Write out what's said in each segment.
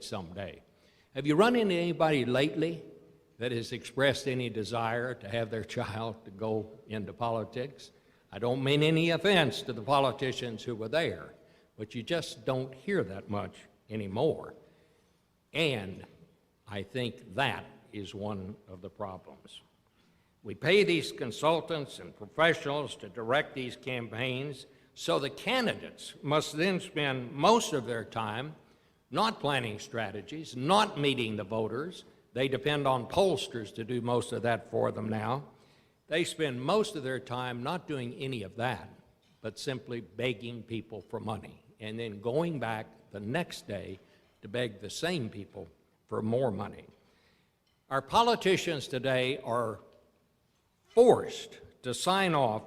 someday. Have you run into anybody lately that has expressed any desire to have their child to go into politics? I don't mean any offense to the politicians who were there, but you just don't hear that much anymore. And I think that is one of the problems. We pay these consultants and professionals to direct these campaigns, so the candidates must then spend most of their time not planning strategies, not meeting the voters. They depend on pollsters to do most of that for them now. They spend most of their time not doing any of that, but simply begging people for money, and then going back the next day to beg the same people for more money. Our politicians today are forced to sign off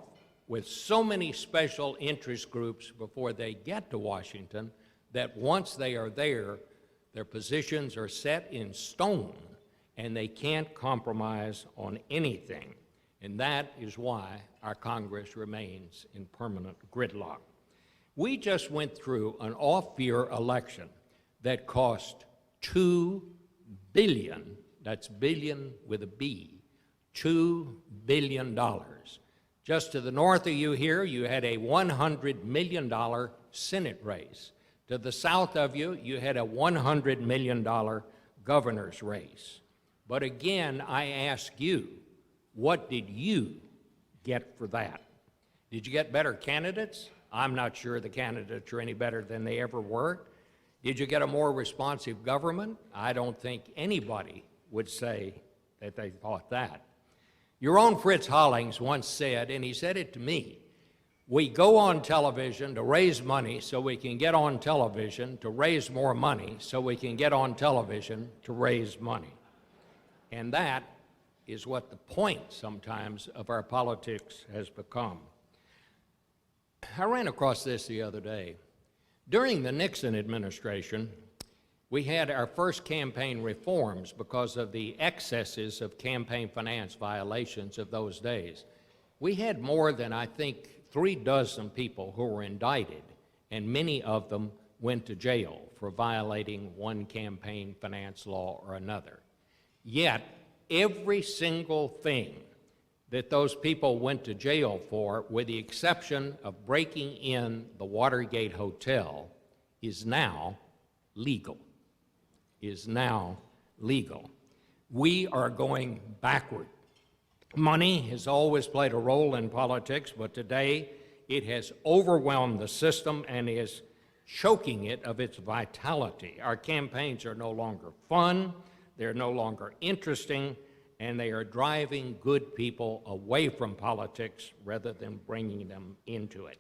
with so many special interest groups before they get to Washington that once they are there, their positions are set in stone and they can't compromise on anything. And that is why our Congress remains in permanent gridlock. We just went through an off-year election that cost $2 billion, that's billion with a B, $2 billion. Just to the north of you here, you had a $100 million Senate race. To the south of you, you had a $100 million governor's race. But again, I ask you, what did you get for that? Did you get better candidates? I'm not sure the candidates are any better than they ever were. Did you get a more responsive government? I don't think anybody would say that they thought that. Your own Fritz Hollings once said, and he said it to me, we go on television to raise money so we can get on television to raise more money so we can get on television to raise money. And that is what the point sometimes of our politics has become. I ran across this the other day. During the Nixon administration, we had our first campaign reforms because of the excesses of campaign finance violations of those days. We had more than, I think, 36 people who were indicted, and many of them went to jail for violating one campaign finance law or another. Yet, every single thing that those people went to jail for, with the exception of breaking in the Watergate Hotel, is now legal. We are going backward. Money has always played a role in politics, but today it has overwhelmed the system and is choking it of its vitality. Our campaigns are no longer fun, they're no longer interesting, and they are driving good people away from politics rather than bringing them into it.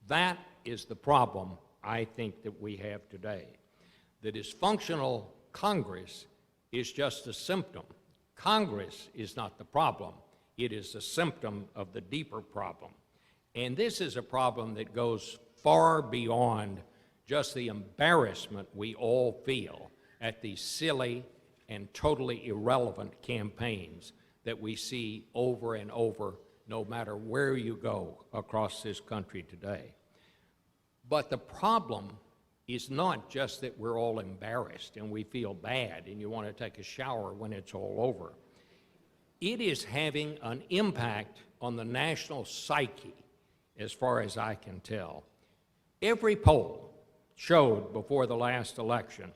That is the problem I think that we have today. The dysfunctional Congress is just a symptom. Congress is not the problem. It is a symptom of the deeper problem. And this is a problem that goes far beyond just the embarrassment we all feel at these silly and totally irrelevant campaigns that we see over and over, no matter where you go across this country today. But the problem is not just that we're all embarrassed and we feel bad and you want to take a shower when it's all over. It is having an impact on the national psyche, as far as I can tell. Every poll showed before the last election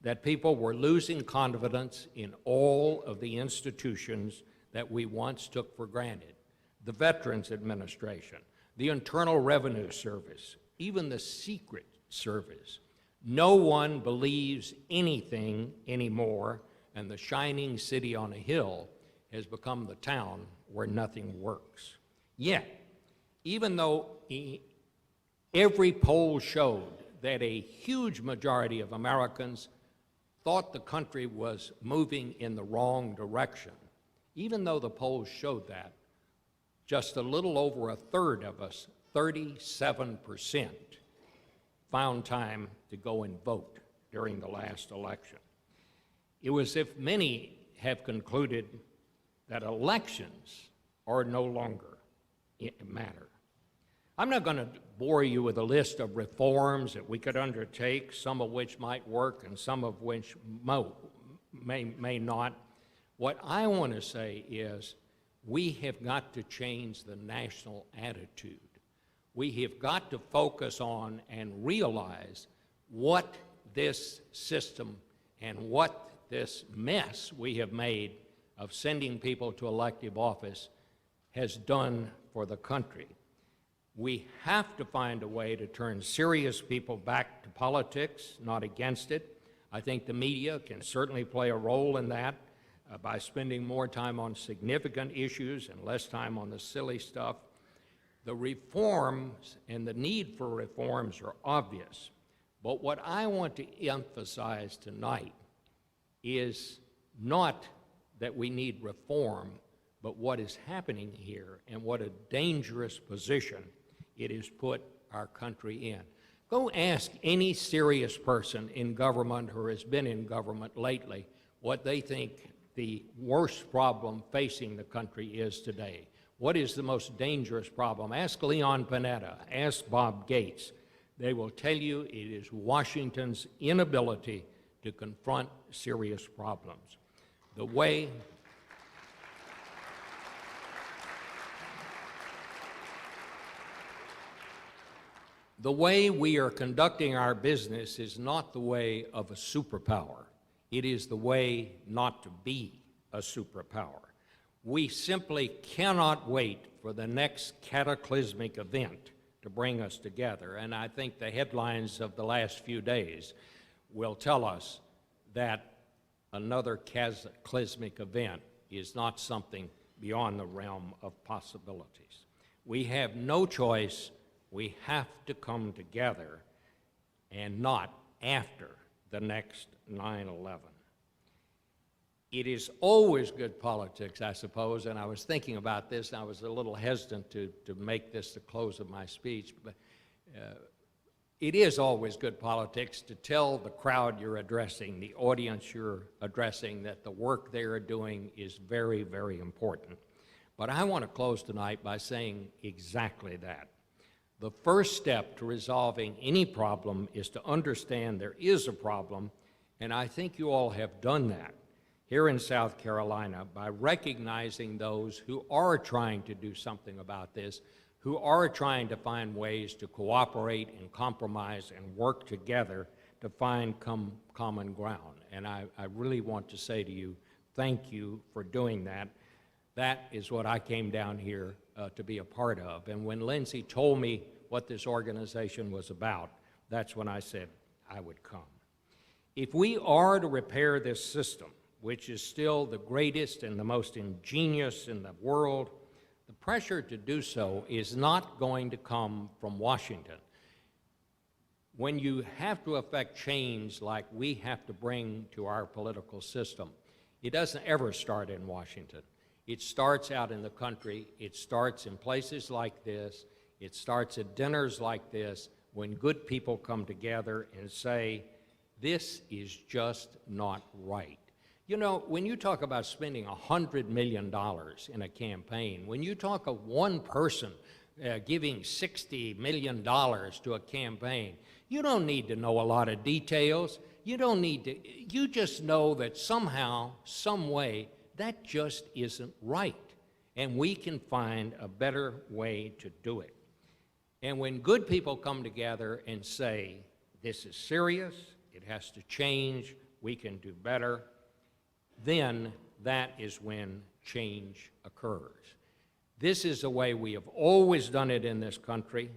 that people were losing confidence in all of the institutions that we once took for granted. The Veterans Administration, the Internal Revenue Service, even the Secret Service. No one believes anything anymore, and the shining city on a hill has become the town where nothing works. Yet, even though every poll showed that a huge majority of Americans thought the country was moving in the wrong direction, even though the polls showed that, just a little over a third of us, 37%, found time to go and vote during the last election. It was as if many have concluded that elections are no longer matter. I'm not going to bore you with a list of reforms that we could undertake, some of which might work and some of which may not. What I want to say is we have got to change the national attitude. We have got to focus on and realize what this system and what this mess we have made of sending people to elective office has done for the country. We have to find a way to turn serious people back to politics, not against it. I think the media can certainly play a role in that by spending more time on significant issues and less time on the silly stuff. The reforms and the need for reforms are obvious, but what I want to emphasize tonight is not that we need reform, but what is happening here and what a dangerous position it has put our country in. Go ask any serious person in government who has been in government lately what they think the worst problem facing the country is today. What is the most dangerous problem? Ask Leon Panetta, ask Bob Gates. They will tell you it is Washington's inability to confront serious problems. The way we are conducting our business is not the way of a superpower. It is the way not to be a superpower. We simply cannot wait for the next cataclysmic event to bring us together. And I think the headlines of the last few days will tell us that another cataclysmic event is not something beyond the realm of possibilities. We have no choice. We have to come together, and not after the next 9/11. It is always good politics, I suppose, and I was thinking about this, and I was a little hesitant to make this the close of my speech, but it is always good politics to tell the crowd you're addressing, the audience you're addressing, that the work they are doing is very, very important. But I want to close tonight by saying exactly that. The first step to resolving any problem is to understand there is a problem, and I think you all have done that here in South Carolina by recognizing those who are trying to do something about this, who are trying to find ways to cooperate and compromise and work together to find common ground. And I really want to say to you, thank you for doing that. That is what I came down here to be a part of. And when Lindsay told me what this organization was about, that's when I said I would come. If we are to repair this system, which is still the greatest and the most ingenious in the world, the pressure to do so is not going to come from Washington. When you have to effect change like we have to bring to our political system, it doesn't ever start in Washington. It starts out in the country. It starts in places like this. It starts at dinners like this when good people come together and say, this is just not right. You know, when you talk about spending $100 million in a campaign, when you talk of one person giving $60 million to a campaign, you don't need to know a lot of details. You don't need to, you just know that somehow, some way, that just isn't right. And we can find a better way to do it. And when good people come together and say, this is serious, it has to change, we can do better, then that is when change occurs. This is the way we have always done it in this country,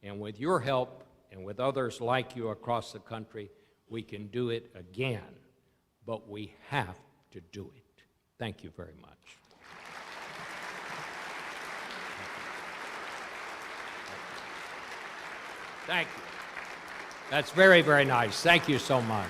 and with your help and with others like you across the country, we can do it again, but we have to do it. Thank you very much. Thank you. That's very, very nice. Thank you so much.